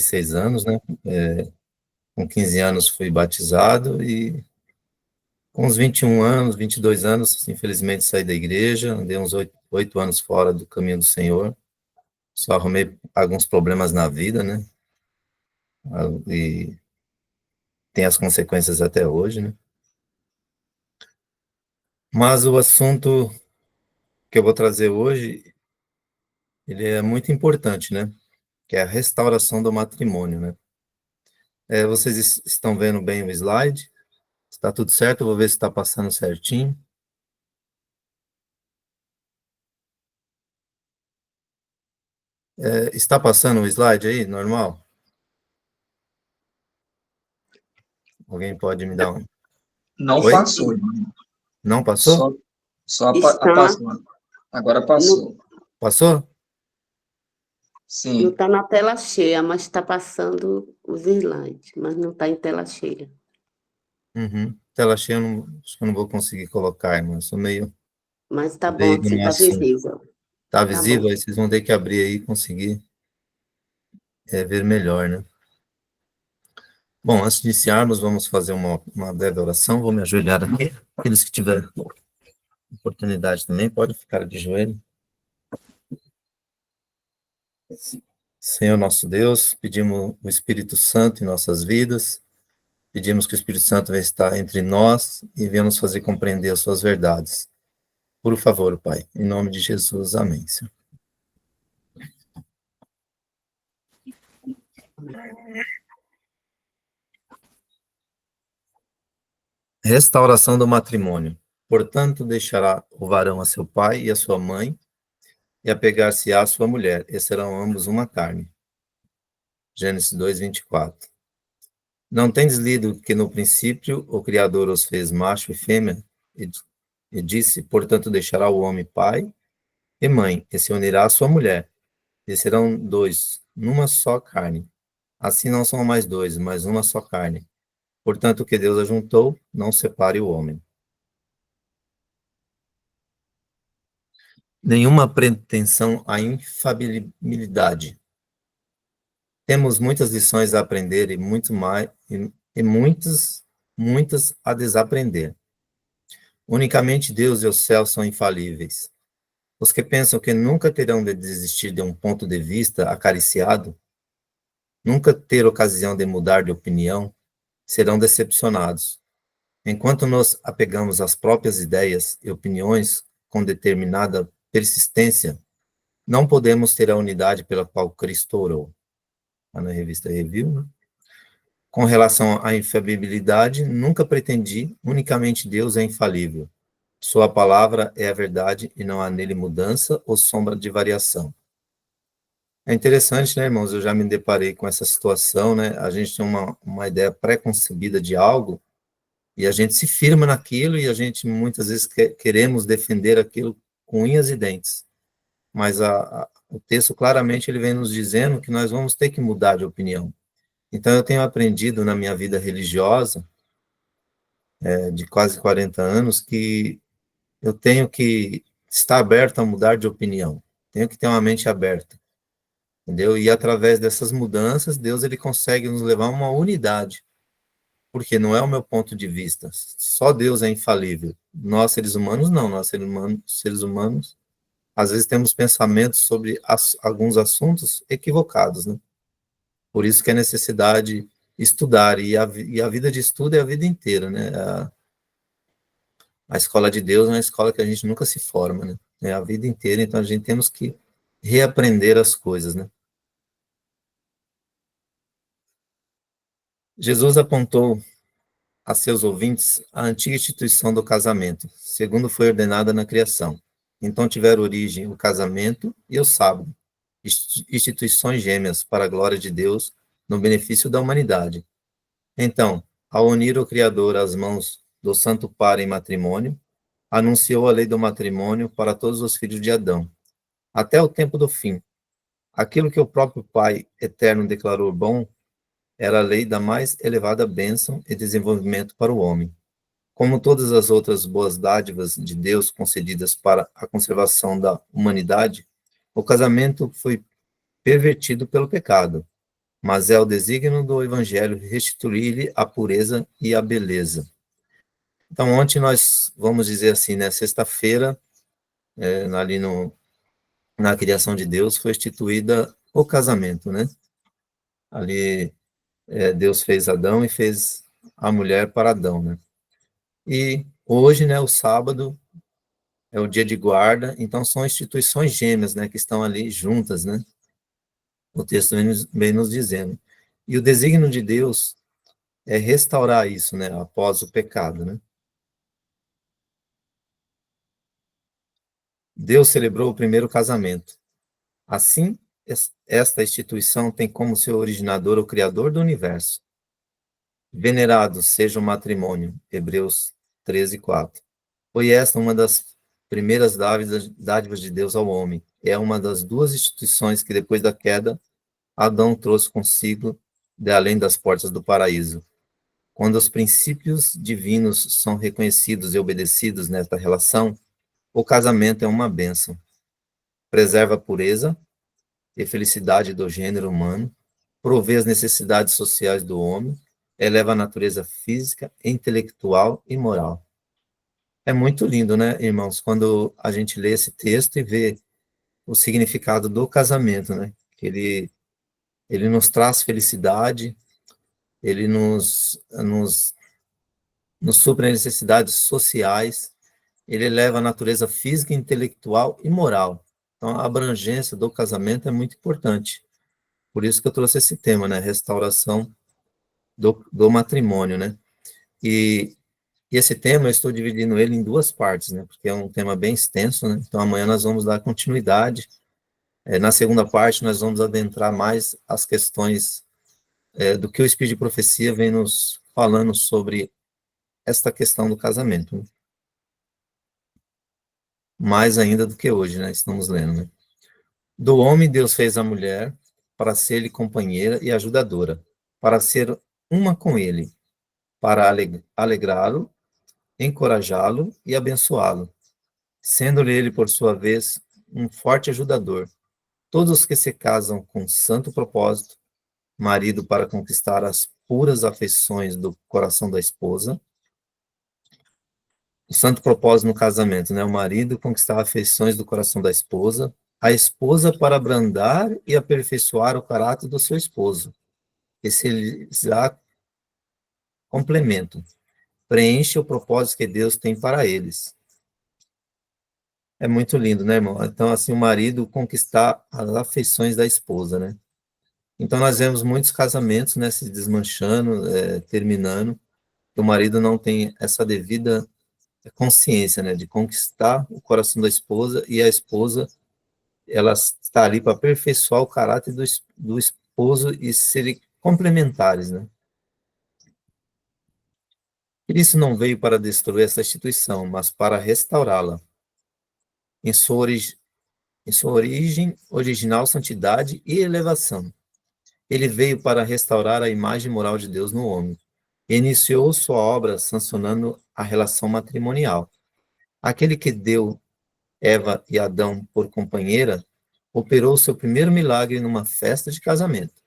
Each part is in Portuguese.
6 anos, né? Com 15 anos fui batizado e com uns 21 anos, 22 anos, infelizmente saí da igreja, andei uns 8 anos fora do caminho do Senhor, só arrumei alguns problemas na vida, né? E tem as consequências até hoje, né? Mas o assunto que eu vou trazer hoje, ele é muito importante, né? Que é a restauração do matrimônio, né? Vocês estão vendo bem o slide? Está tudo certo? Eu vou ver se está passando certinho. Está passando o slide aí, normal? Alguém pode me dar um... Não Oi? passou, irmão. Não passou? Só a Está passando. Agora passou. Passou? não Sim. está na tela cheia, mas está passando os slides, mas não está em tela cheia. Uhum. Tela cheia, acho que eu não vou conseguir colocar, irmão. Eu sou meio Mas está bom, leigo assim, no está assunto. visível. Tá Tá visível? bom. Aí vocês vão ter que abrir aí e conseguir ver melhor, né? Bom, antes de iniciarmos, vamos fazer uma breve oração. Vou me ajoelhar aqui. Aqueles que tiverem oportunidade também, podem ficar de joelho. Senhor nosso Deus, pedimos o Espírito Santo em nossas vidas, pedimos que o Espírito Santo venha estar entre nós e venha nos fazer compreender as suas verdades. Por favor, Pai, em nome de Jesus, amém, Senhor. Restauração do matrimônio. Portanto, deixará o varão a seu pai e a sua mãe, e apegar-se-á à sua mulher, e serão ambos uma carne. Gênesis 2:24. Não tendes lido que no princípio o Criador os fez macho e fêmea, e disse, portanto, deixará o homem pai e mãe, e se unirá à sua mulher, e serão dois, numa só carne. Assim não são mais dois, mas uma só carne. Portanto, o que Deus ajuntou, não separe o homem. Nenhuma pretensão à infalibilidade. Temos muitas lições a aprender e muito mais, e muitas a desaprender. Unicamente Deus e o céu são infalíveis. Os que pensam que nunca terão de desistir de um ponto de vista acariciado, nunca ter ocasião de mudar de opinião, serão decepcionados. Enquanto nos apegamos às próprias ideias e opiniões com determinada persistência, não podemos ter a unidade pela qual Cristo orou. Na revista Review, né? Com relação à infalibilidade, nunca pretendi, unicamente Deus é infalível. Sua palavra é a verdade e não há nele mudança ou sombra de variação. É interessante, né, irmãos? Eu já me deparei com essa situação, né? A gente tem uma ideia pré-concebida de algo e a gente se firma naquilo e a gente muitas vezes queremos defender aquilo com unhas e dentes. Mas o texto claramente ele vem nos dizendo que nós vamos ter que mudar de opinião. Então eu tenho aprendido na minha vida religiosa, de quase 40 anos, que eu tenho que estar aberto a mudar de opinião. Tenho que ter uma mente aberta. Entendeu? E através dessas mudanças, Deus ele consegue nos levar a uma unidade, porque não é o meu ponto de vista. Só Deus é infalível. Nós, seres humanos, não. Nós, seres humanos, às vezes temos pensamentos sobre alguns assuntos equivocados, né? Por isso que é necessidade estudar, e a vida de estudo é a vida inteira, né? A escola de Deus é uma escola que a gente nunca se forma, né? É a vida inteira, então a gente temos que reaprender as coisas, né? Jesus apontou a seus ouvintes a antiga instituição do casamento, segundo foi ordenada na criação. Então tiveram origem o casamento e o sábado, instituições gêmeas para a glória de Deus, no benefício da humanidade. Então, ao unir o Criador às mãos do Santo Par em matrimônio, anunciou a lei do matrimônio para todos os filhos de Adão, até o tempo do fim. Aquilo que o próprio Pai eterno declarou bom, era a lei da mais elevada bênção e desenvolvimento para o homem. Como todas as outras boas dádivas de Deus concedidas para a conservação da humanidade, o casamento foi pervertido pelo pecado. mas é o desígnio do Evangelho restituir-lhe a pureza e a beleza. Então, ontem nós, vamos dizer assim, né, sexta-feira, ali na criação de Deus, foi instituída o casamento, né? Ali, Deus fez Adão e fez a mulher para Adão, né? E hoje, né, o sábado, é o dia de guarda, então são instituições gêmeas, né, que estão ali juntas, né? O texto vem nos dizendo. E o desígnio de Deus é restaurar isso, né, após o pecado, né? Deus celebrou o primeiro casamento. Assim, esta instituição tem como seu originador o Criador do universo. Venerado seja o matrimônio, Hebreus 13:4. Foi esta uma das primeiras dádivas de Deus ao homem. É uma das duas instituições que, depois da queda, Adão trouxe consigo de além das portas do paraíso. Quando os princípios divinos são reconhecidos e obedecidos nesta relação, o casamento é uma bênção. Preserva a pureza e felicidade do gênero humano, provê as necessidades sociais do homem, eleva a natureza física, intelectual e moral. É muito lindo, né, irmãos, quando a gente lê esse texto e vê o significado do casamento, né? Que ele nos traz felicidade, ele nos supre as necessidades sociais, ele eleva a natureza física, intelectual e moral. Então, a abrangência do casamento é muito importante. Por isso que eu trouxe esse tema, né? Restauração do matrimônio, né? E esse tema eu estou dividindo ele em duas partes, né? Porque é um tema bem extenso, né? Então, amanhã nós vamos dar continuidade. Na segunda parte, nós vamos adentrar mais as questões do que o Espírito de Profecia vem nos falando sobre esta questão do casamento, né? Mais ainda do que hoje, né? Estamos lendo, né? Do homem, Deus fez a mulher para ser-lhe companheira e ajudadora, para ser uma com ele, para alegrá-lo, encorajá-lo e abençoá-lo, sendo-lhe ele, por sua vez, um forte ajudador. Todos os que se casam com santo propósito, marido para conquistar as puras afeições do coração da esposa, o santo propósito no casamento, né? O marido conquistar as afeições do coração da esposa, a esposa para abrandar e aperfeiçoar o caráter do seu esposo. Esse já complemento. Preenche o propósito que Deus tem para eles. É muito lindo, né, irmão? Então, assim, o marido conquistar as afeições da esposa, né? Então, nós vemos muitos casamentos, né, se desmanchando, terminando. O marido não tem essa devida consciência, né, de conquistar o coração da esposa, e a esposa, ela está ali para aperfeiçoar o caráter do esposo e serem complementares, né? Cristo não veio para destruir essa instituição, mas para restaurá-la em sua origem, original santidade e elevação. Ele veio para restaurar a imagem moral de Deus no homem. E iniciou sua obra sancionando a relação matrimonial. Aquele que deu Eva e Adão por companheira, operou seu primeiro milagre numa festa de casamento.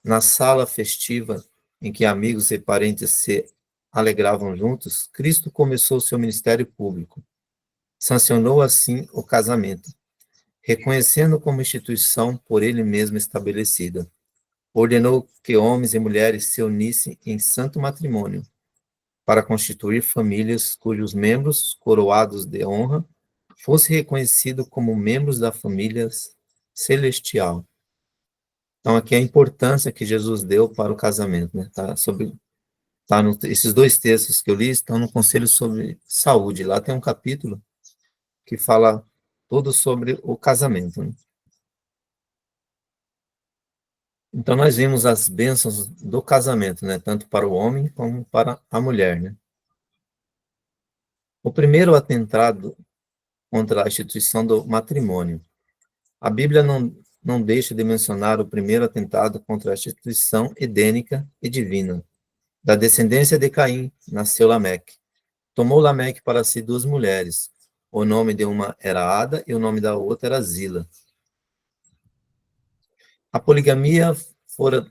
Na sala festiva em que amigos e parentes se alegravam juntos, Cristo começou seu ministério público. Sancionou assim o casamento, reconhecendo como instituição por ele mesmo estabelecida. Ordenou que homens e mulheres se unissem em santo matrimônio, para constituir famílias cujos membros, coroados de honra, fossem reconhecidos como membros da família celestial. Então, aqui é a importância que Jesus deu para o casamento, né? Esses dois textos que eu li estão no Conselho sobre Saúde. Lá tem um capítulo que fala todo sobre o casamento, né? Então, nós vimos as bênçãos do casamento, né? Tanto para o homem como para a mulher, né? O primeiro atentado contra a instituição do matrimônio. A Bíblia não deixa de mencionar o primeiro atentado contra a instituição edênica e divina. Da descendência de Caim nasceu Lameque. Tomou Lameque para si duas mulheres. O nome de uma era Ada e o nome da outra era Zila. A poligamia fora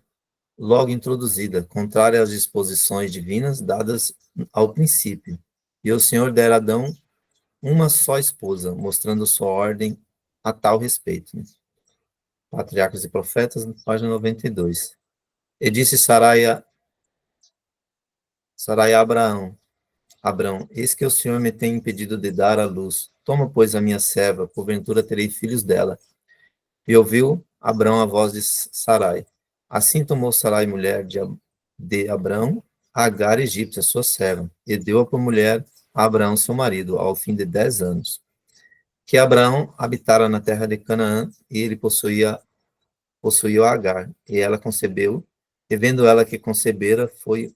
logo introduzida, contrária às disposições divinas dadas ao princípio. E o Senhor dera a Adão uma só esposa, mostrando sua ordem a tal respeito. Patriarcas e Profetas, página 92. E disse Sarai a Abrão, eis que o Senhor me tem impedido de dar à luz. Toma, pois, a minha serva, porventura terei filhos dela. E ouviu Abrão a voz de Sarai. Assim tomou Sarai, mulher de Abrão, Agar, egípcia, sua serva, e deu-a por mulher a Abrão, seu marido, ao fim de 10 anos. Que Abrão habitara na terra de Canaã, e ele possuía Agar, e ela concebeu, e vendo ela que concebera, foi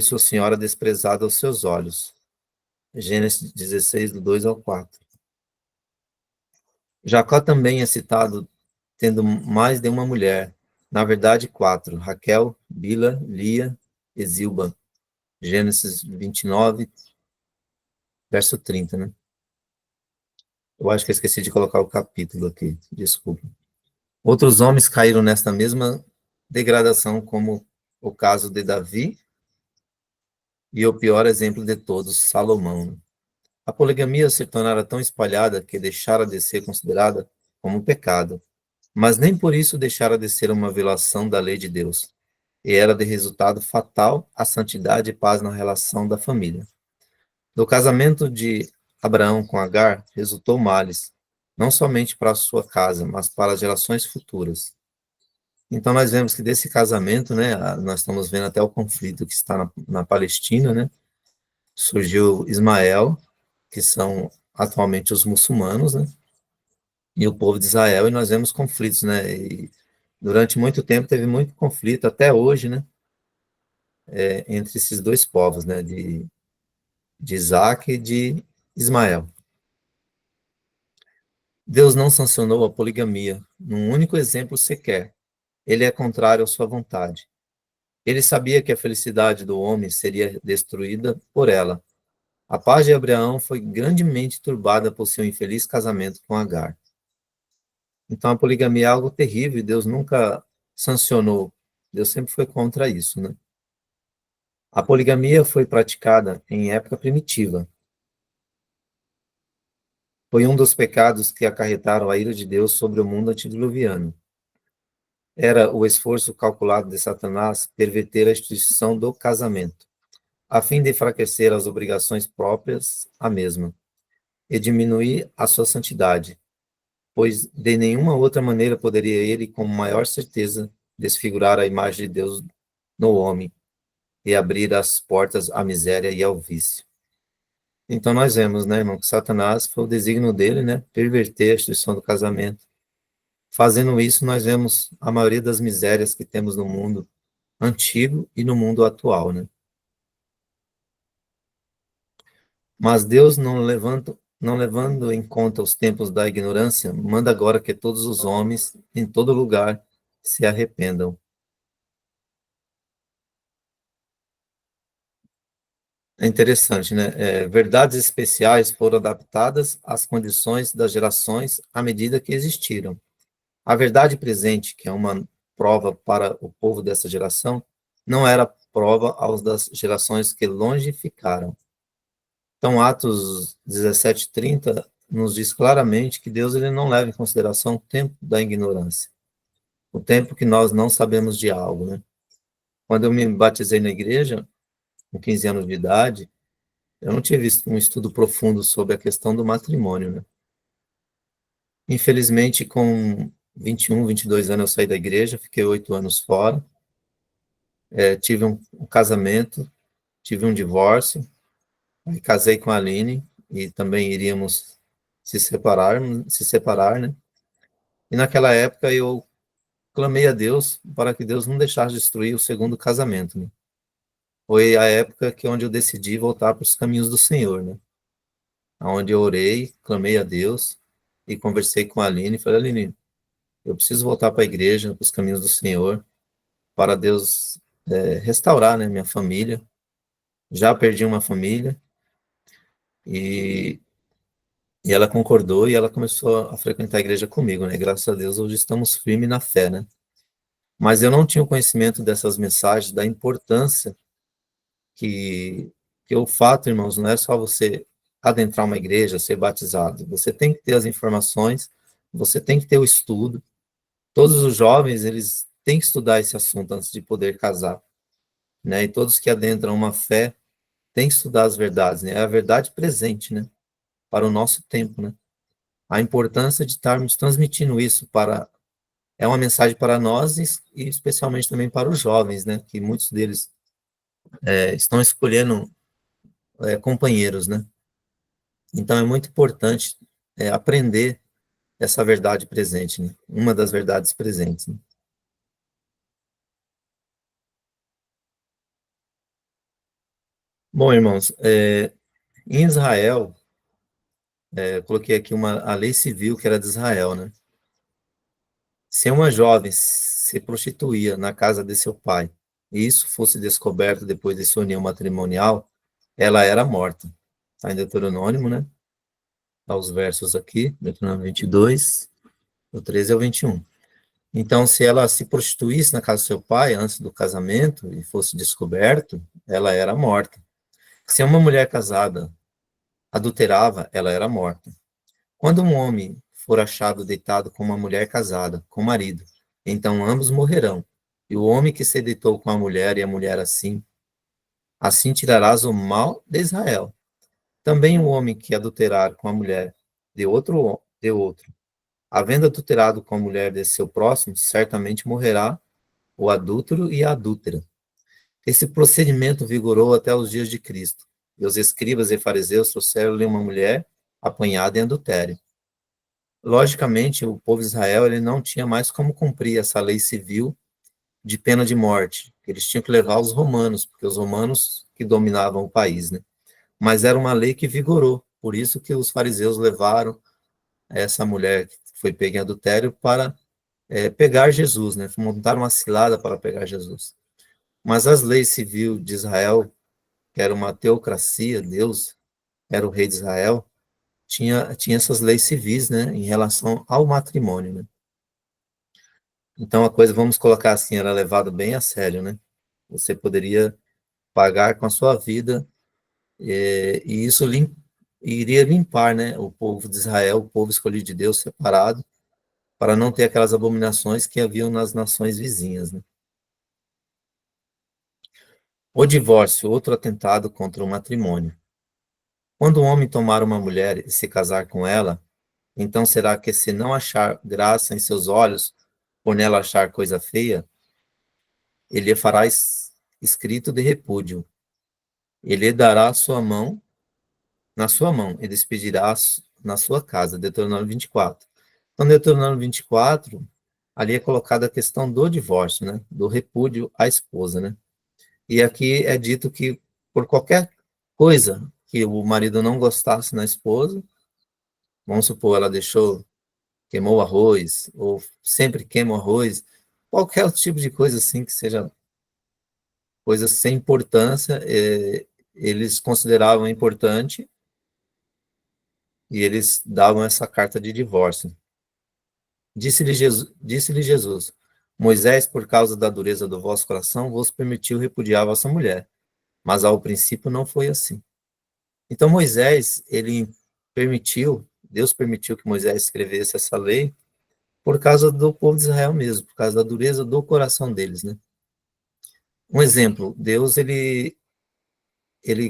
sua senhora desprezada aos seus olhos. Gênesis 16, do 2 ao 4. Jacó também é citado tendo mais de uma mulher, na verdade 4, Raquel, Bila, Lia e Zilba. Gênesis 29, verso 30, né? Eu acho que eu esqueci de colocar o capítulo aqui, desculpa. Outros homens caíram nesta mesma degradação, como o caso de Davi e o pior exemplo de todos, Salomão. A poligamia se tornara tão espalhada que deixara de ser considerada como um pecado, mas nem por isso deixara de ser uma violação da lei de Deus, e era de resultado fatal a santidade e paz na relação da família. Do casamento de Abraão com Agar resultou males, não somente para a sua casa, mas para as gerações futuras. Então nós vemos que desse casamento, né, nós estamos vendo até o conflito que está na Palestina, né, surgiu Ismael, que são atualmente os muçulmanos, né, e o povo de Israel, e nós vemos conflitos, né, e durante muito tempo teve muito conflito, até hoje, né, entre esses dois povos, né, de Isaac e de Ismael. Deus não sancionou a poligamia, num único exemplo sequer. Ele é contrário à sua vontade. Ele sabia que a felicidade do homem seria destruída por ela. A paz de Abraão foi grandemente turbada por seu infeliz casamento com Agar. Então a poligamia é algo terrível e Deus nunca sancionou. Deus sempre foi contra isso, né? A poligamia foi praticada em época primitiva. Foi um dos pecados que acarretaram a ira de Deus sobre o mundo antediluviano. Era o esforço calculado de Satanás perverter a instituição do casamento, a fim de enfraquecer as obrigações próprias à mesma, e diminuir a sua santidade, pois de nenhuma outra maneira poderia ele, com maior certeza, desfigurar a imagem de Deus no homem e abrir as portas à miséria e ao vício. Então nós vemos, né, irmão, que Satanás foi o desígnio dele, né, perverter a instituição do casamento. Fazendo isso, nós vemos a maioria das misérias que temos no mundo antigo e no mundo atual, né? Mas Deus, não levando em conta os tempos da ignorância, manda agora que todos os homens, em todo lugar, se arrependam. É interessante, né? Verdades especiais foram adaptadas às condições das gerações à medida que existiram. A verdade presente, que é uma prova para o povo dessa geração, não era prova aos das gerações que longe ficaram. Então, Atos 17:30 nos diz claramente que Deus ele não leva em consideração o tempo da ignorância, o tempo que nós não sabemos de algo, né? Quando eu me batizei na igreja, com 15 anos de idade, eu não tive um estudo profundo sobre a questão do matrimônio, né? Infelizmente, com 21, 22 anos eu saí da igreja, fiquei 8 anos fora, tive um casamento, tive um divórcio, aí casei com a Aline e também iríamos se separar, né? E naquela época eu clamei a Deus para que Deus não deixasse destruir o segundo casamento, né? Foi a época onde eu decidi voltar para os caminhos do Senhor, né? Onde eu orei, clamei a Deus e conversei com a Aline e falei, Aline, eu preciso voltar para a igreja, para os caminhos do Senhor, para Deus restaurar, né, minha família. Já perdi uma família e ela concordou e ela começou a frequentar a igreja comigo, né? Graças a Deus hoje estamos firmes na fé, né? Mas eu não tinha o conhecimento dessas mensagens, da importância que o fato, irmãos, não é só você adentrar uma igreja, ser batizado. Você tem que ter as informações, você tem que ter o estudo. Todos os jovens, eles têm que estudar esse assunto antes de poder casar, né? E todos que adentram uma fé têm que estudar as verdades, né? É a verdade presente, né? Para o nosso tempo, né? A importância de estarmos transmitindo isso para... É uma mensagem para nós e especialmente também para os jovens, né? Que muitos deles estão escolhendo companheiros, né? Então é muito importante aprender essa verdade presente, né? Uma das verdades presentes, né? Bom, irmãos, em Israel, eu coloquei aqui a lei civil que era de Israel, né? Se uma jovem se prostituía na casa de seu pai, e isso fosse descoberto depois de sua união matrimonial, ela era morta. Está em Deuteronômio, né? Tá os versos aqui, Deuteronômio 22, do 13 ao 21. Então, se ela se prostituísse na casa do seu pai antes do casamento e fosse descoberto, ela era morta. Se uma mulher casada adulterava, ela era morta. Quando um homem for achado deitado com uma mulher casada, com o marido, então ambos morrerão. E o homem que se deitou com a mulher e a mulher assim tirarás o mal de Israel. Também o homem que adulterar com a mulher de outro, havendo adulterado com a mulher de seu próximo, certamente morrerá o adúltero e a adúltera. Esse procedimento vigorou até os dias de Cristo. E os escribas e fariseus trouxeram-lhe uma mulher apanhada em adultério. Logicamente, o povo de Israel ele não tinha mais como cumprir essa lei civil de pena de morte. Eles tinham que levar os romanos, porque os romanos que dominavam o país, né? Mas era uma lei que vigorou. Por isso que os fariseus levaram essa mulher que foi pega em adultério para pegar Jesus, né? Montaram uma cilada para pegar Jesus. Mas as leis civis de Israel, que era uma teocracia, Deus era o rei de Israel, tinha essas leis civis, né, em relação ao matrimônio, né? Então a coisa, vamos colocar assim, era levada bem a sério, né? Você poderia pagar com a sua vida, e isso iria limpar, né, o povo de Israel, o povo escolhido de Deus, separado, para não ter aquelas abominações que haviam nas nações vizinhas, né? O divórcio, outro atentado contra o matrimônio. Quando um homem tomar uma mulher e se casar com ela, então será que se não achar graça em seus olhos, por nela achar coisa feia, ele fará escrito de repúdio. Ele dará na sua mão, e despedirá na sua casa. Deuteronômio 24. Então, Deuteronômio 24, ali é colocada a questão do divórcio, né? Do repúdio à esposa, né? E aqui é dito que por qualquer coisa que o marido não gostasse na esposa, vamos supor, ela queimou o arroz, ou sempre queima o arroz, qualquer outro tipo de coisa assim que seja coisas sem importância, eles consideravam importante e eles davam essa carta de divórcio. Disse-lhe Jesus, Moisés, por causa da dureza do vosso coração, vos permitiu repudiar a vossa mulher, mas ao princípio não foi assim. Então Moisés, Deus permitiu que Moisés escrevesse essa lei por causa do povo de Israel mesmo, por causa da dureza do coração deles, né? Um exemplo, Deus, ele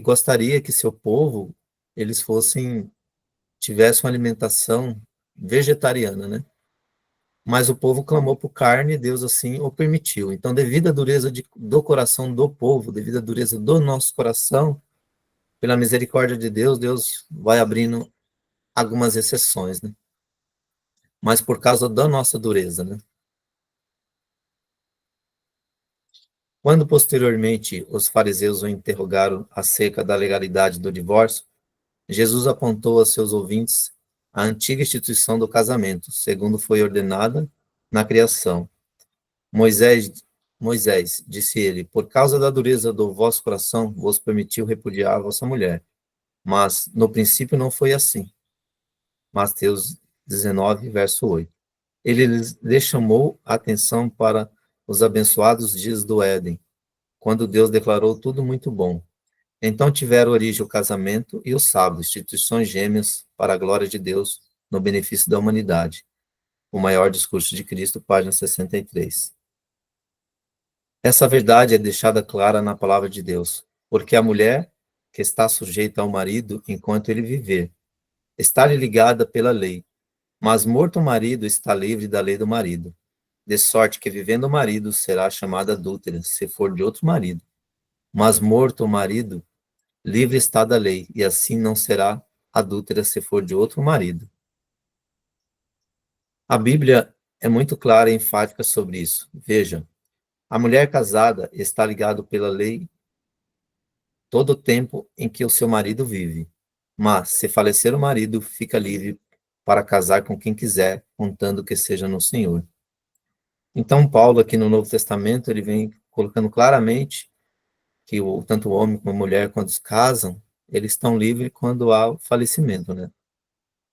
gostaria que seu povo, eles tivessem uma alimentação vegetariana, né? Mas o povo clamou por carne e Deus assim o permitiu. Então, devido à dureza do coração do povo, devido à dureza do nosso coração, pela misericórdia de Deus, Deus vai abrindo algumas exceções, né? Mas por causa da nossa dureza, né? Quando posteriormente os fariseus o interrogaram acerca da legalidade do divórcio, Jesus apontou aos seus ouvintes a antiga instituição do casamento, segundo foi ordenada na criação. Moisés, disse ele, por causa da dureza do vosso coração, vos permitiu repudiar a vossa mulher. Mas no princípio não foi assim. Mateus 19, verso 8. Ele lhes chamou a atenção para os abençoados dias do Éden, quando Deus declarou tudo muito bom. Então tiveram origem o casamento e o sábado, instituições gêmeas para a glória de Deus, no benefício da humanidade. O maior discurso de Cristo, página 63. Essa verdade é deixada clara na palavra de Deus, porque a mulher que está sujeita ao marido enquanto ele viver, está ligada pela lei, mas morto o marido está livre da lei do marido, de sorte que vivendo o marido será chamada adúltera, se for de outro marido. Mas morto o marido, livre está da lei, e assim não será adúltera se for de outro marido. A Bíblia é muito clara e enfática sobre isso. Veja, a mulher casada está ligada pela lei todo o tempo em que o seu marido vive. Mas, se falecer o marido, fica livre para casar com quem quiser, contando que seja no Senhor. Então, Paulo, aqui no Novo Testamento, ele vem colocando claramente que tanto o homem como a mulher, quando se casam, eles estão livres quando há o falecimento, né?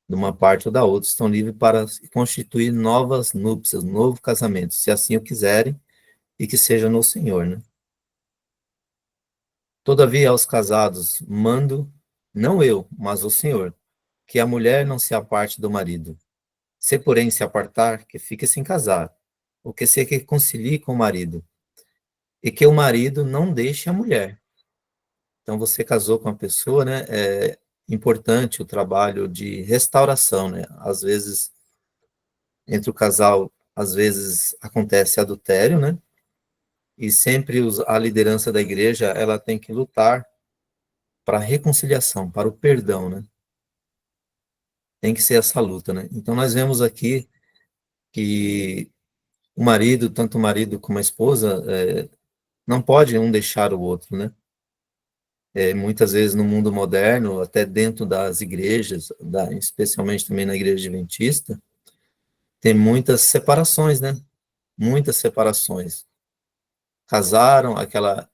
De uma parte ou da outra, estão livres para constituir novas núpcias, novo casamento, se assim o quiserem, e que seja no Senhor, né? Todavia, aos casados, mando, não eu, mas o Senhor, que a mulher não se aparte do marido. Se, porém, se apartar, que fique sem casar, ou que se reconcilie com o marido, e que o marido não deixe a mulher. Então, você casou com a pessoa, né? É importante o trabalho de restauração, né? Às vezes, entre o casal, às vezes acontece adultério, né? E sempre a liderança da igreja, ela tem que lutar para a reconciliação, para o perdão, né? Tem que ser essa luta, né? Então, nós vemos aqui que o marido, tanto o marido como a esposa, não pode um deixar o outro, né? Muitas vezes no mundo moderno, até dentro das igrejas, especialmente também na igreja adventista, tem muitas separações, né? Muitas separações. Casaram, aquela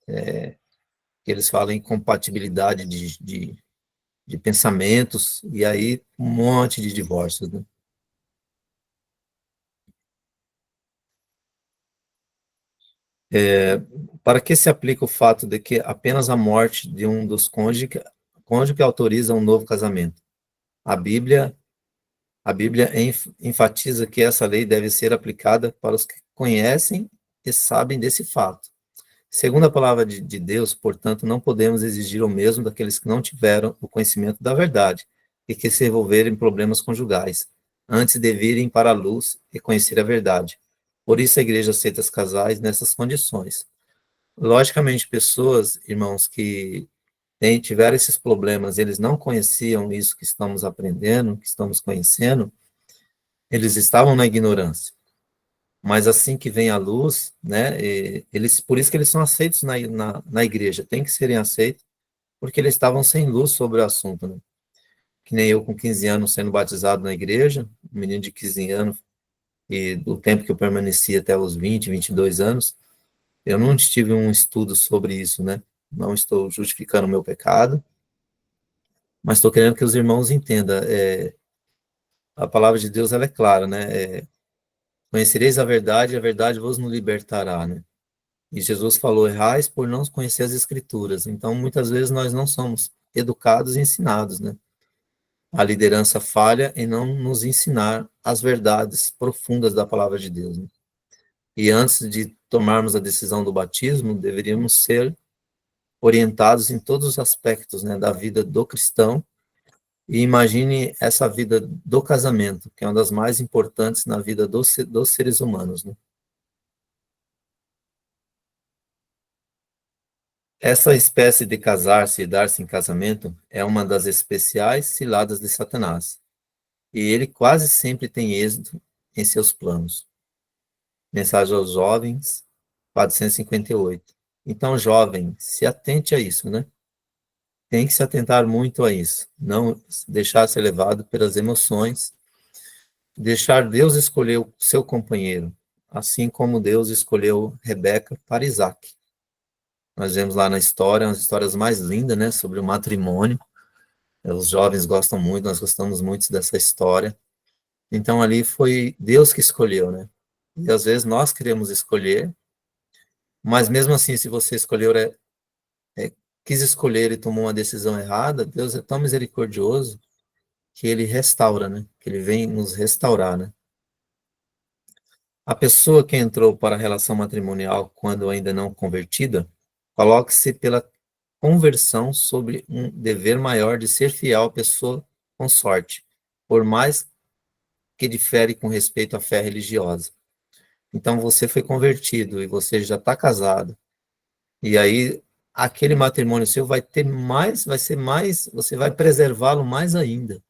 que eles falam incompatibilidade de pensamentos, e aí um monte de divórcios, né? Para que se aplica o fato de que apenas a morte de um dos cônjuges autoriza um novo casamento? A Bíblia enfatiza que essa lei deve ser aplicada para os que conhecem e sabem desse fato. Segundo a palavra de Deus, portanto, não podemos exigir o mesmo daqueles que não tiveram o conhecimento da verdade e que se envolveram em problemas conjugais, antes de virem para a luz e conhecer a verdade. Por isso a igreja aceita os casais nessas condições. Logicamente, pessoas, irmãos, que tiveram esses problemas, eles não conheciam isso que estamos aprendendo, que estamos conhecendo, eles estavam na ignorância. Mas assim que vem a luz, né, por isso que eles são aceitos na igreja, tem que serem aceitos, porque eles estavam sem luz sobre o assunto, né? Que nem eu com 15 anos sendo batizado na igreja, um menino de 15 anos, e do tempo que eu permaneci até os 20, 22 anos, eu não tive um estudo sobre isso, né? Não estou justificando o meu pecado, mas estou querendo que os irmãos entendam. A palavra de Deus, ela é clara, né? Conhecereis a verdade vos libertará, né? E Jesus falou, errais por não conhecer as Escrituras. Então, muitas vezes nós não somos educados e ensinados, né? A liderança falha em não nos ensinar as verdades profundas da palavra de Deus, né? E antes de tomarmos a decisão do batismo, deveríamos ser orientados em todos os aspectos, né, da vida do cristão. E imagine essa vida do casamento, que é uma das mais importantes na vida dos seres humanos, né? Essa espécie de casar-se e dar-se em casamento é uma das especiais ciladas de Satanás, e ele quase sempre tem êxito em seus planos. Mensagem aos jovens, 458. Então, jovem, se atente a isso, né? Tem que se atentar muito a isso, não deixar ser levado pelas emoções, deixar Deus escolher o seu companheiro, assim como Deus escolheu Rebeca para Isaac. Nós vemos lá na história, umas histórias mais lindas, né, sobre o matrimônio. Os jovens gostam muito, nós gostamos muito dessa história. Então ali foi Deus que escolheu, né? E às vezes nós queremos escolher, mas mesmo assim, se você escolheu, quis escolher e tomou uma decisão errada, Deus é tão misericordioso que ele restaura, né? Que ele vem nos restaurar, né? A pessoa que entrou para a relação matrimonial quando ainda não convertida, coloque-se pela conversão sobre um dever maior de ser fiel à pessoa consorte, por mais que difere com respeito à fé religiosa. Então você foi convertido e você já está casado, e aí aquele matrimônio seu vai ter mais, vai ser mais, você vai preservá-lo mais ainda,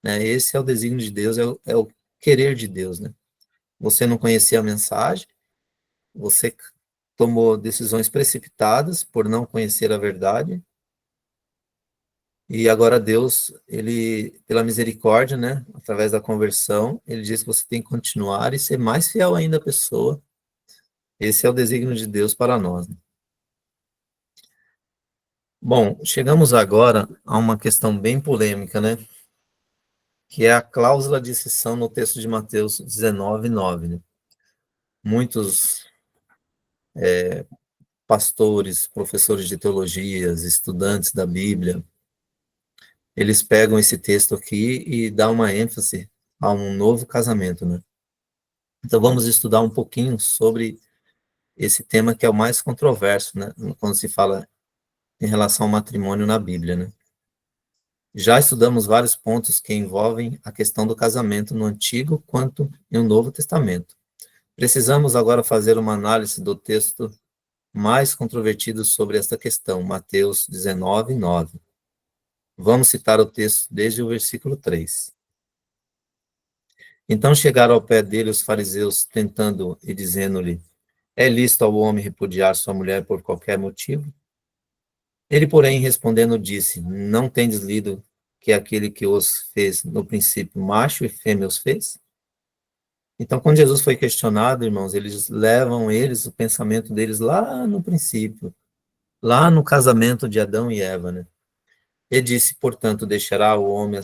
né? Esse é o desígnio de Deus, é o querer de Deus, né? Você não conhecia a mensagem, você tomou decisões precipitadas por não conhecer a verdade, e agora Deus, ele, pela misericórdia, né, através da conversão, ele diz que você tem que continuar e ser mais fiel ainda à pessoa. Esse é o desígnio de Deus para nós, né? Bom, chegamos agora a uma questão bem polêmica, né, que é a cláusula de exceção no texto de Mateus 19:9, né? Muitos pastores, professores de teologias, estudantes da Bíblia, eles pegam esse texto aqui e dão uma ênfase a um novo casamento, né? Então vamos estudar um pouquinho sobre esse tema que é o mais controverso, né, quando se fala em relação ao matrimônio na Bíblia, né? Já estudamos vários pontos que envolvem a questão do casamento no Antigo quanto no Novo Testamento. Precisamos agora fazer uma análise do texto mais controvertido sobre esta questão, Mateus 19:9. Vamos citar o texto desde o versículo 3. Então chegaram ao pé dele os fariseus, tentando e dizendo-lhe: é lícito ao homem repudiar sua mulher por qualquer motivo? Ele, porém, respondendo, disse: não tendes lido que aquele que os fez no princípio, macho e fêmea os fez? Então, quando Jesus foi questionado, irmãos, eles levam o pensamento deles lá no princípio, lá no casamento de Adão e Eva, né? Ele disse, portanto, deixará o homem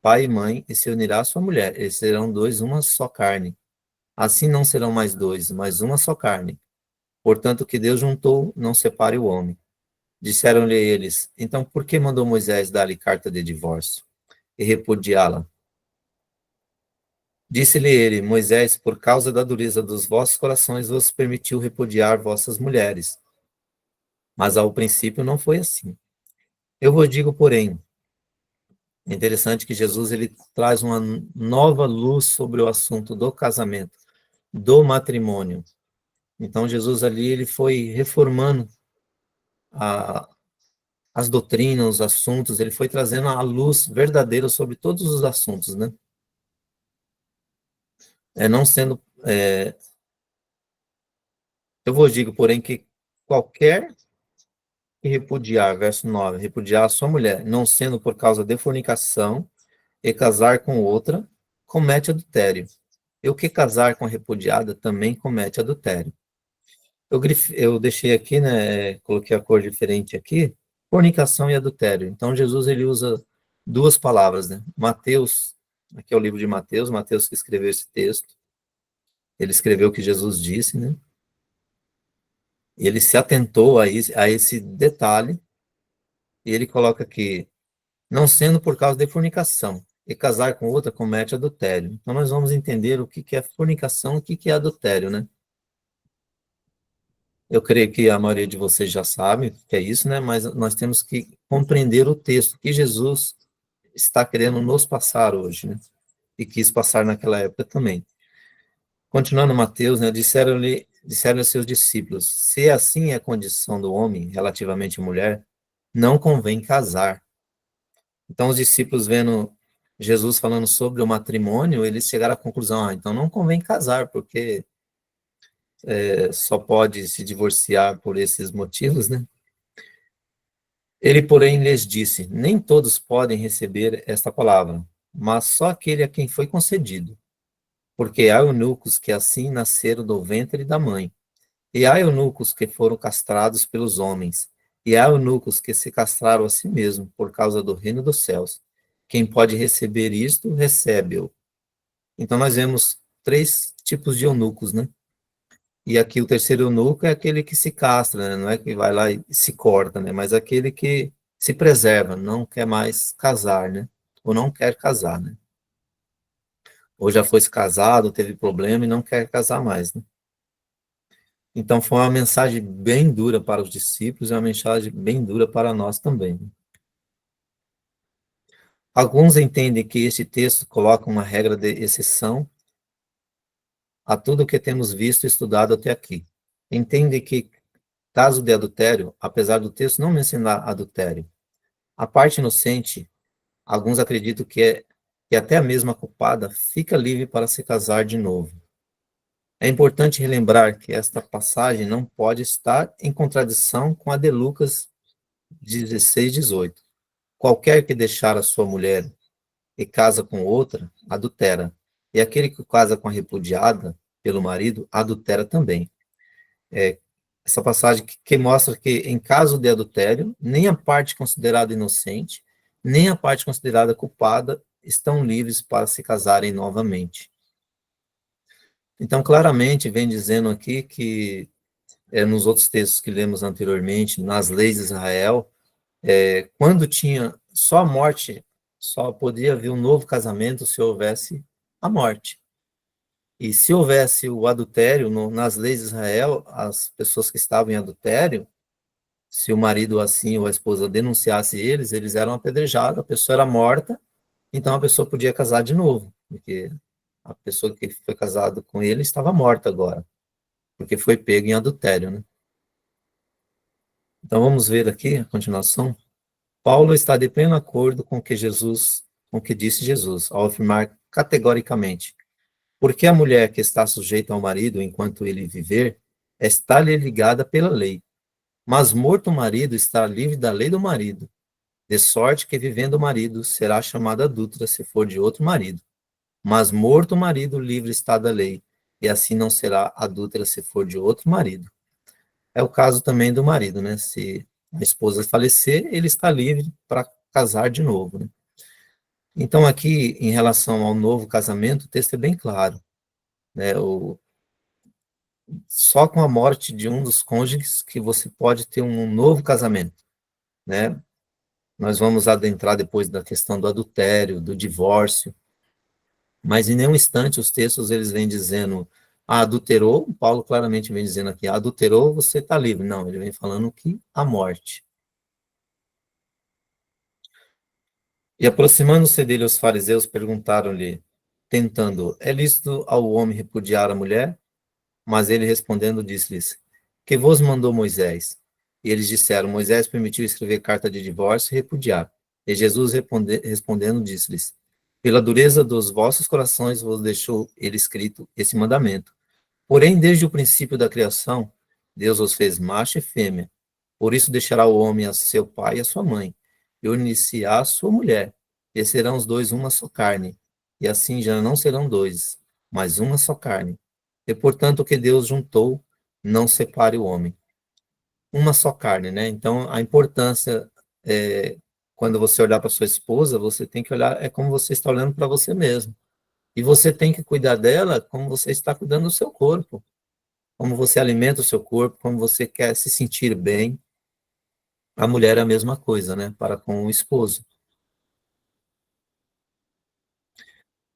pai e mãe e se unirá à sua mulher. Eles serão dois, uma só carne. Assim não serão mais dois, mas uma só carne. Portanto, o que Deus juntou, não separe o homem. Disseram-lhe eles, então por que mandou Moisés dar-lhe carta de divórcio e repudiá-la? Disse-lhe ele, Moisés, por causa da dureza dos vossos corações, vos permitiu repudiar vossas mulheres. Mas ao princípio não foi assim. Eu vos digo, porém, é interessante que Jesus ele traz uma nova luz sobre o assunto do casamento, do matrimônio. Então Jesus ali ele foi reformando a, as doutrinas, os assuntos, ele foi trazendo a luz verdadeira sobre todos os assuntos, né? Não sendo, eu vos digo, porém, que qualquer que repudiar, verso 9, repudiar a sua mulher, não sendo por causa de fornicação, e casar com outra, comete adultério. E o que casar com a repudiada também comete adultério. Eu deixei aqui, né, coloquei a cor diferente aqui, fornicação e adultério. Então, Jesus, ele usa duas palavras, né? Mateus, aqui é o livro de Mateus, Mateus que escreveu esse texto, ele escreveu o que Jesus disse, né? E ele se atentou a esse detalhe, e ele coloca aqui, não sendo por causa de fornicação, e casar com outra comete adultério. Então, nós vamos entender o que é fornicação e o que é adultério, né? Eu creio que a maioria de vocês já sabe o que é isso, né? Mas nós temos que compreender o texto que Jesus está querendo nos passar hoje, né? E quis passar naquela época também. Continuando Mateus, né? Disseram aos seus discípulos, se assim é a condição do homem relativamente à mulher, não convém casar. Então, os discípulos vendo Jesus falando sobre o matrimônio, eles chegaram à conclusão, então não convém casar, porque só pode se divorciar por esses motivos, né? Ele, porém, lhes disse, nem todos podem receber esta palavra, mas só aquele a quem foi concedido. Porque há eunucos que assim nasceram do ventre da mãe, e há eunucos que foram castrados pelos homens, e há eunucos que se castraram a si mesmos por causa do reino dos céus. Quem pode receber isto, recebe-o. Então nós vemos 3 tipos de eunucos, né? E aqui o terceiro eunuco é aquele que se castra, né? Não é que vai lá e se corta, né? Mas aquele que se preserva, não quer mais casar, né? Ou não quer casar, né? Ou já foi casado, teve problema e não quer casar mais, né? Então foi uma mensagem bem dura para os discípulos e uma mensagem bem dura para nós também, né? Alguns entendem que este texto coloca uma regra de exceção a tudo o que temos visto e estudado até aqui. Entendem que, caso de adultério, apesar do texto não mencionar adultério, a parte inocente, alguns acreditam que até a mesma culpada fica livre para se casar de novo. É importante relembrar que esta passagem não pode estar em contradição com a de Lucas 16:18. Qualquer que deixar a sua mulher e casa com outra, adultera. E aquele que casa com a repudiada pelo marido, adultera também. Essa passagem que mostra que, em caso de adultério, nem a parte considerada inocente, nem a parte considerada culpada estão livres para se casarem novamente. Então, claramente, vem dizendo aqui que, nos outros textos que lemos anteriormente, nas leis de Israel, quando tinha só a morte, só podia haver um novo casamento se houvesse a morte. E se houvesse o adultério, nas leis de Israel, as pessoas que estavam em adultério, se o marido assim ou a esposa denunciasse eles eram apedrejados, a pessoa era morta, então a pessoa podia casar de novo, porque a pessoa que foi casada com ele estava morta agora, porque foi pego em adultério, né? Então vamos ver aqui a continuação. Paulo está de pleno acordo com o que disse Jesus, ao afirmar categoricamente: porque a mulher que está sujeita ao marido enquanto ele viver, está-lhe ligada pela lei. Mas morto o marido, está livre da lei do marido. De sorte que, vivendo o marido, será chamada adúltera se for de outro marido. Mas morto o marido, livre está da lei. E assim não será adúltera se for de outro marido. É o caso também do marido, né? Se a esposa falecer, ele está livre para casar de novo, né? Então, aqui, em relação ao novo casamento, o texto é bem claro, né? Só com a morte de um dos cônjuges que você pode ter um novo casamento, né? Nós vamos adentrar depois da questão do adultério, do divórcio, mas em nenhum instante os textos eles vêm dizendo, adulterou, Paulo claramente vem dizendo aqui, adulterou, você está livre. Não, ele vem falando que a morte. E aproximando-se dele os fariseus perguntaram-lhe, tentando, é lícito ao homem repudiar a mulher? Mas ele respondendo disse-lhes, que vos mandou Moisés? E eles disseram, Moisés permitiu escrever carta de divórcio e repudiar. E Jesus respondendo disse-lhes, pela dureza dos vossos corações vos deixou ele escrito esse mandamento. Porém, desde o princípio da criação, Deus os fez macho e fêmea. Por isso deixará o homem a seu pai e a sua mãe, e unir-se-á a sua mulher, e serão os dois uma só carne. E assim já não serão dois, mas uma só carne. E portanto o que Deus juntou, não separe o homem. Uma só carne, né? Então a importância quando você olhar para sua esposa, você tem que olhar, é como você está olhando para você mesmo. E você tem que cuidar dela como você está cuidando do seu corpo. Como você alimenta o seu corpo, como você quer se sentir bem. A mulher é a mesma coisa, né? Para com o esposo.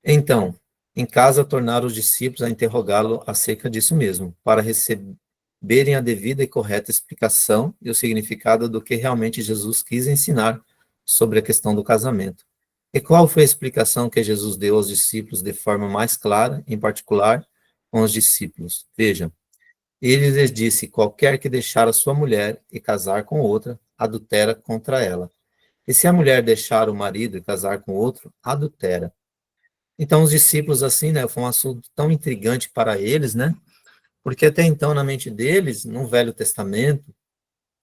Então, em casa, tornaram os discípulos a interrogá-lo acerca disso mesmo, para receberem a devida e correta explicação e o significado do que realmente Jesus quis ensinar sobre a questão do casamento. E qual foi a explicação que Jesus deu aos discípulos de forma mais clara, em particular com os discípulos? Vejam, ele lhes disse, qualquer que deixar a sua mulher e casar com outra, adultera contra ela. E se a mulher deixar o marido e casar com outro, adultera. Então, os discípulos, assim, né, foi um assunto tão intrigante para eles, né, porque até então, na mente deles, no Velho Testamento,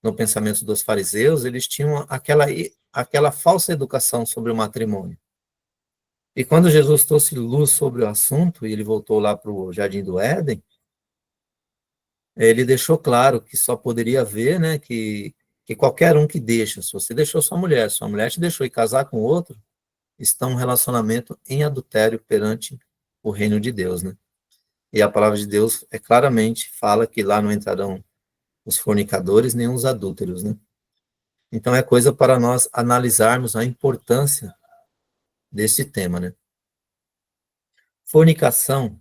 no pensamento dos fariseus, eles tinham aquela falsa educação sobre o matrimônio. E quando Jesus trouxe luz sobre o assunto, e ele voltou lá para o Jardim do Éden, ele deixou claro que só poderia haver, né, que qualquer um que deixa, se você deixou sua mulher te deixou e casar com outro, está um relacionamento em adultério perante o reino de Deus, né? E a palavra de Deus claramente fala que lá não entrarão os fornicadores nem os adúlteros, né? Então é coisa para nós analisarmos a importância desse tema, né? Fornicação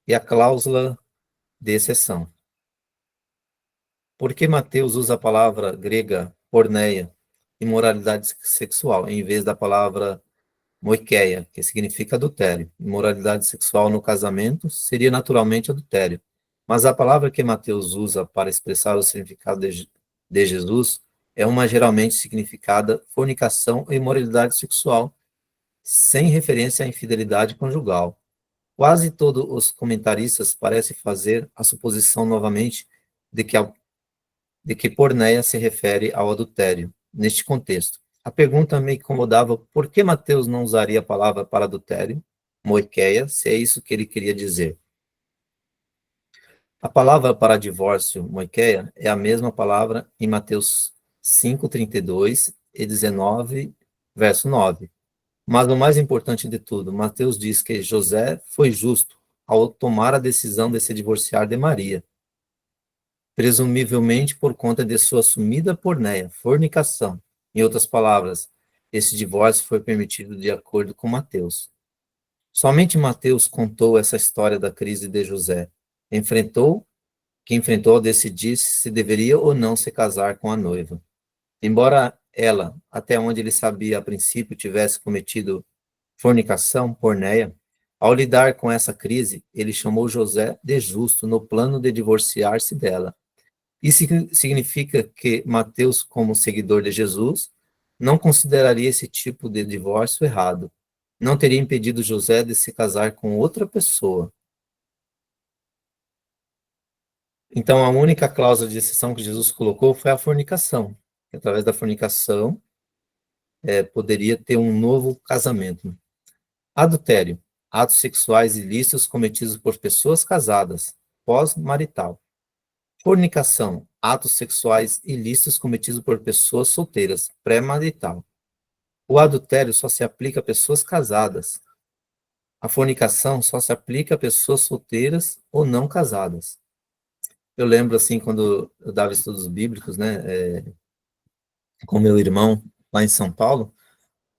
e a cláusula de exceção. Por que Mateus usa a palavra grega porneia, imoralidade sexual, em vez da palavra moikeia, que significa adultério? Imoralidade sexual no casamento seria naturalmente adultério. Mas a palavra que Mateus usa para expressar o significado de Jesus é uma geralmente significada fornicação ou imoralidade sexual, sem referência à infidelidade conjugal. Quase todos os comentaristas parecem fazer a suposição novamente de que porneia se refere ao adultério, neste contexto. A pergunta me incomodava por que Mateus não usaria a palavra para adultério, moikeia, se é isso que ele queria dizer. A palavra para divórcio, moikeia, é a mesma palavra em Mateus 5, 32 e 19, verso 9. Mas o mais importante de tudo, Mateus diz que José foi justo ao tomar a decisão de se divorciar de Maria, presumivelmente por conta de sua assumida porneia, fornicação. Em outras palavras, esse divórcio foi permitido de acordo com Mateus. Somente Mateus contou essa história da crise de José, que enfrentou ao decidir se deveria ou não se casar com a noiva. Embora ela, até onde ele sabia a princípio, tivesse cometido fornicação, porneia, ao lidar com essa crise, ele chamou José de justo no plano de divorciar-se dela. Isso significa que Mateus, como seguidor de Jesus, não consideraria esse tipo de divórcio errado. Não teria impedido José de se casar com outra pessoa. Então, a única cláusula de exceção que Jesus colocou foi a fornicação. Através da fornicação, poderia ter um novo casamento. Adultério. Atos sexuais ilícitos cometidos por pessoas casadas, pós-marital. Fornicação, atos sexuais ilícitos cometidos por pessoas solteiras, pré-marital. O adultério só se aplica a pessoas casadas. A fornicação só se aplica a pessoas solteiras ou não casadas. Eu lembro, assim, quando eu dava estudos bíblicos, né, com meu irmão, lá em São Paulo,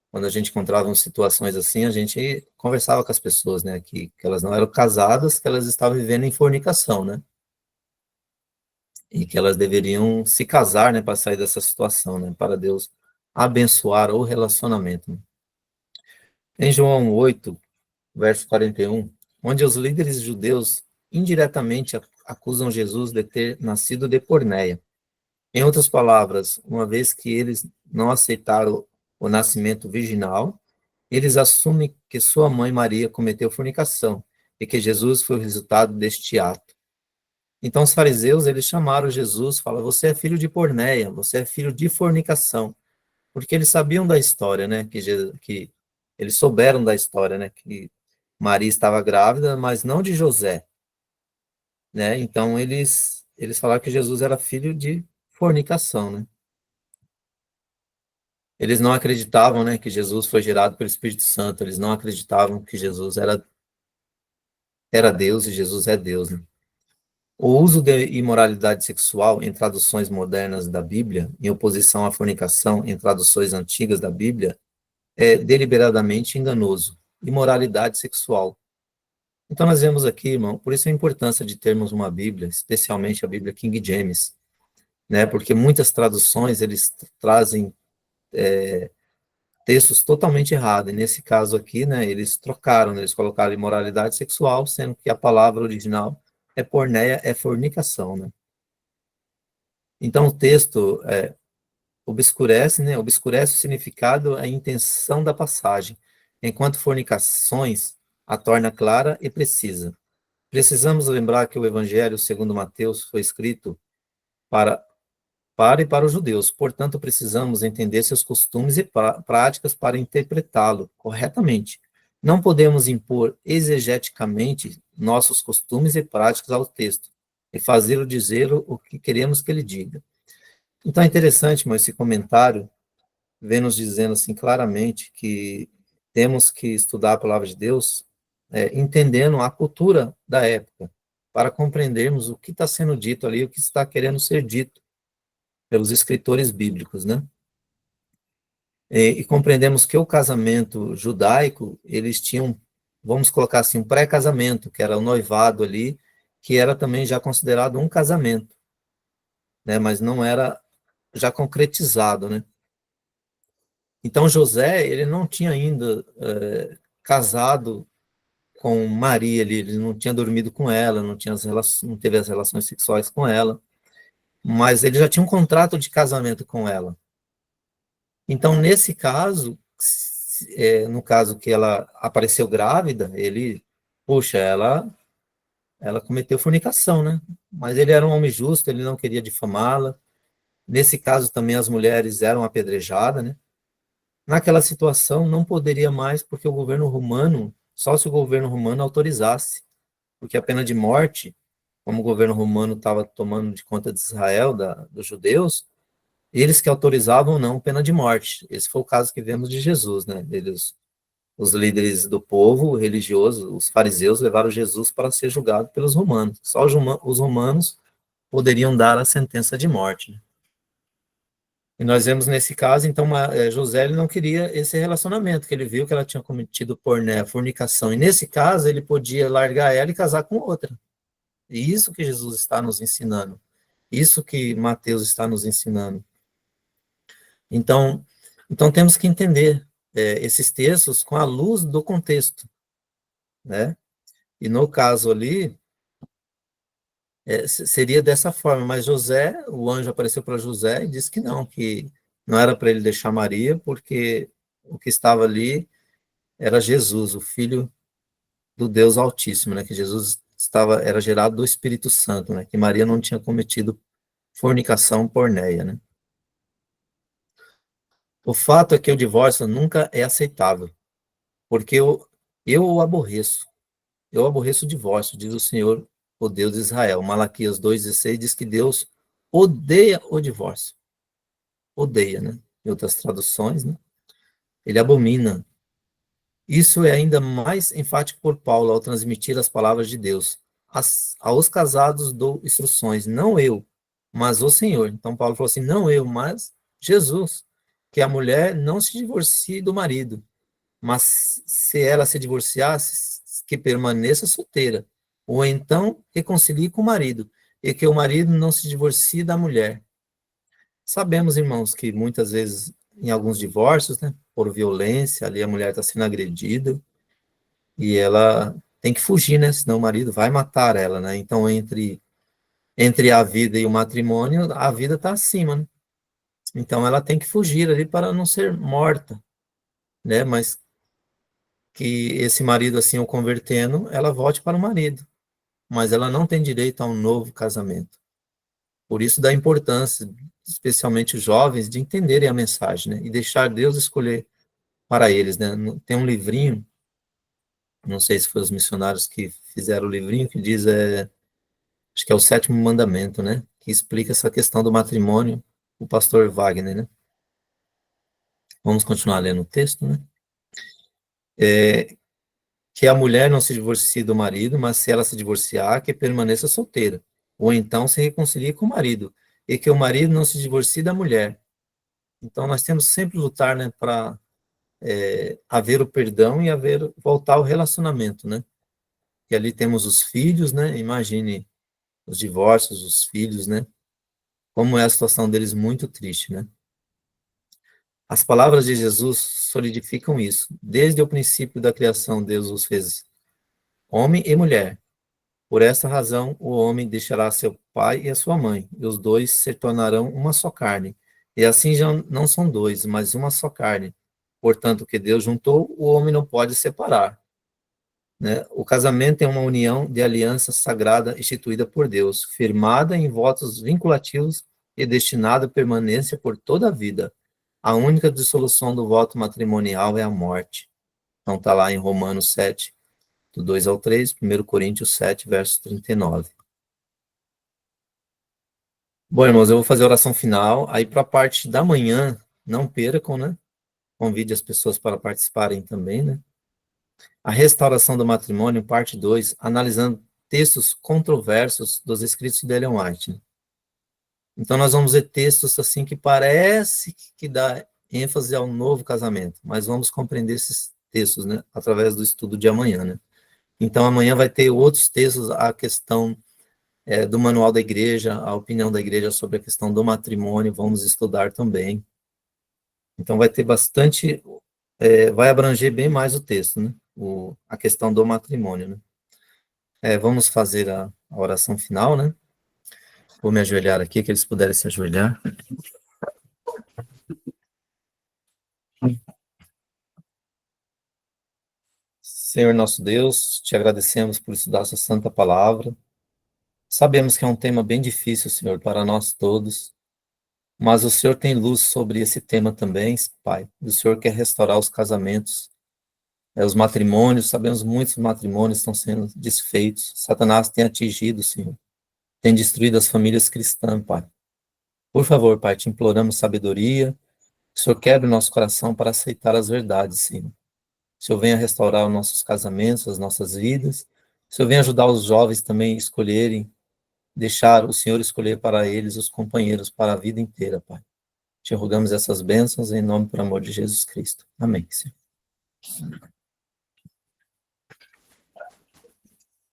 quando a gente encontrava situações assim, a gente conversava com as pessoas, né, que elas não eram casadas, que elas estavam vivendo em fornicação, né? E que elas deveriam se casar, né, para sair dessa situação, né, para Deus abençoar o relacionamento. Né? Em João 8, verso 41, onde os líderes judeus indiretamente acusam Jesus de ter nascido de porneia. Em outras palavras, uma vez que eles não aceitaram o nascimento virginal, eles assumem que sua mãe Maria cometeu fornicação e que Jesus foi o resultado deste ato. Então os fariseus, eles chamaram Jesus, falaram, você é filho de porneia, você é filho de fornicação, porque eles sabiam da história, né, que eles souberam da história, né, que Maria estava grávida, mas não de José, né, então eles falaram que Jesus era filho de fornicação, né. Eles não acreditavam, né, que Jesus foi gerado pelo Espírito Santo, eles não acreditavam que Jesus era Deus e Jesus é Deus, né. O uso de imoralidade sexual em traduções modernas da Bíblia, em oposição à fornicação em traduções antigas da Bíblia, é deliberadamente enganoso. Imoralidade sexual. Então, nós vemos aqui, irmão, por isso a importância de termos uma Bíblia, especialmente a Bíblia King James, né? Porque muitas traduções, eles trazem textos totalmente errados. E nesse caso aqui, né, eles trocaram, né, eles colocaram imoralidade sexual, sendo que a palavra original é porneia, é fornicação, né? Então, o texto obscurece, né, obscurece o significado, a intenção da passagem, enquanto fornicações a torna clara e precisa. Precisamos lembrar que o Evangelho segundo Mateus foi escrito para e para os judeus, portanto, precisamos entender seus costumes e práticas para interpretá-lo corretamente. Não podemos impor exegeticamente nossos costumes e práticas ao texto e fazê-lo dizer o que queremos que ele diga. Então é interessante, mas esse comentário vem nos dizendo assim claramente que temos que estudar a palavra de Deus entendendo a cultura da época, para compreendermos o que está sendo dito ali, o que está querendo ser dito pelos escritores bíblicos, né? E compreendemos que o casamento judaico, eles tinham, vamos colocar assim, um pré-casamento, que era o noivado ali, que era também já considerado um casamento, né? Mas não era já concretizado, né? Então, José, ele não tinha ainda casado com Maria ali, ele não tinha dormido com ela, não teve as relações sexuais com ela, mas ele já tinha um contrato de casamento com ela. Então, nesse caso, no caso que ela apareceu grávida, puxa, ela cometeu fornicação, né? Mas ele era um homem justo, ele não queria difamá-la. Nesse caso também as mulheres eram apedrejadas, né? Naquela situação não poderia mais, porque o governo romano, só se o governo romano autorizasse, porque a pena de morte, como o governo romano estava tomando de conta de Israel, dos judeus, eles que autorizavam ou não pena de morte. Esse foi o caso que vemos de Jesus, né? Os líderes do povo religioso, os fariseus, levaram Jesus para ser julgado pelos romanos. Só os romanos poderiam dar a sentença de morte, né? E nós vemos nesse caso, então, José ele não queria esse relacionamento, que ele viu que ela tinha cometido fornicação. E nesse caso, ele podia largar ela e casar com outra. E isso que Jesus está nos ensinando. Isso que Mateus está nos ensinando. Então temos que entender esses textos com a luz do contexto, né? E no caso ali, seria dessa forma, mas o anjo apareceu para José e disse que não era para ele deixar Maria, porque o que estava ali era Jesus, o Filho do Deus Altíssimo, né? Que Jesus era gerado do Espírito Santo, né? Que Maria não tinha cometido fornicação porneia, né? O fato é que o divórcio nunca é aceitável, porque eu o aborreço. Eu aborreço o divórcio, diz o Senhor, o Deus de Israel. Malaquias 2,16 diz que Deus odeia o divórcio. Odeia, né? Em outras traduções, né? Ele abomina. Isso é ainda mais enfático por Paulo ao transmitir as palavras de Deus. Aos casados dou instruções, não eu, mas o Senhor. Então Paulo falou assim, não eu, mas Jesus. Que a mulher não se divorcie do marido, mas se ela se divorciar, que permaneça solteira, ou então reconcilie com o marido, e que o marido não se divorcie da mulher. Sabemos, irmãos, que muitas vezes, em alguns divórcios, né, por violência, ali a mulher está sendo agredida, e ela tem que fugir, né, senão o marido vai matar ela, né, então entre a vida e o matrimônio, a vida está acima, né, então ela tem que fugir ali para não ser morta, né, mas que esse marido, assim, o convertendo, ela volte para o marido, mas ela não tem direito a um novo casamento. Por isso da importância, especialmente os jovens, de entenderem a mensagem, né? E deixar Deus escolher para eles, né? Tem um livrinho, não sei se foi os missionários que fizeram o livrinho, que diz, acho que é o 7º mandamento, né? Que explica essa questão do matrimônio, o pastor Wagner, né? Vamos continuar lendo o texto, né? Que a mulher não se divorcie do marido, mas se ela se divorciar, que permaneça solteira, ou então se reconcilie com o marido, e que o marido não se divorcie da mulher. Então nós temos que sempre lutar, né, para haver o perdão e voltar ao relacionamento, né? E ali temos os filhos, né? Imagine os divórcios, os filhos, né? Como é a situação deles muito triste, né? As palavras de Jesus solidificam isso. Desde o princípio da criação, Deus os fez homem e mulher. Por essa razão, o homem deixará seu pai e a sua mãe, e os dois se tornarão uma só carne. E assim já não são dois, mas uma só carne. Portanto, o que Deus juntou, o homem não pode separar, né? O casamento é uma união de aliança sagrada instituída por Deus, firmada em votos vinculativos e destinada à permanência por toda a vida. A única dissolução do voto matrimonial é a morte. Então está lá em Romanos 7, do 2 ao 3, 1 Coríntios 7, verso 39. Bom, irmãos, eu vou fazer a oração final. Aí, para a parte da manhã, não percam, né? Convide as pessoas para participarem também, né? A restauração do matrimônio, parte 2, analisando textos controversos dos escritos de Ellen White. Né? Então, nós vamos ver textos assim que parece que dá ênfase ao novo casamento, mas vamos compreender esses textos, né, através do estudo de amanhã. Né? Então, amanhã vai ter outros textos, a questão do manual da igreja, a opinião da igreja sobre a questão do matrimônio, vamos estudar também. Então, vai ter bastante, vai abranger bem mais o texto, né? A questão do matrimônio, né? Vamos fazer a oração final, né? Vou me ajoelhar aqui, que eles puderem se ajoelhar. Senhor nosso Deus, te agradecemos por estudar essa santa palavra. Sabemos que é um tema bem difícil, Senhor, para nós todos, mas o Senhor tem luz sobre esse tema também, Pai. O Senhor quer restaurar os casamentos, os matrimônios. Sabemos muitos matrimônios estão sendo desfeitos. Satanás tem atingido, Senhor. Tem destruído as famílias cristãs, Pai. Por favor, Pai, te imploramos sabedoria. Que o Senhor quebre o nosso coração para aceitar as verdades, Senhor. Que o Senhor venha restaurar os nossos casamentos, as nossas vidas. Que o Senhor venha ajudar os jovens também a escolherem, deixar o Senhor escolher para eles os companheiros para a vida inteira, Pai. Te rogamos essas bênçãos em nome e por amor de Jesus Cristo. Amém, Senhor.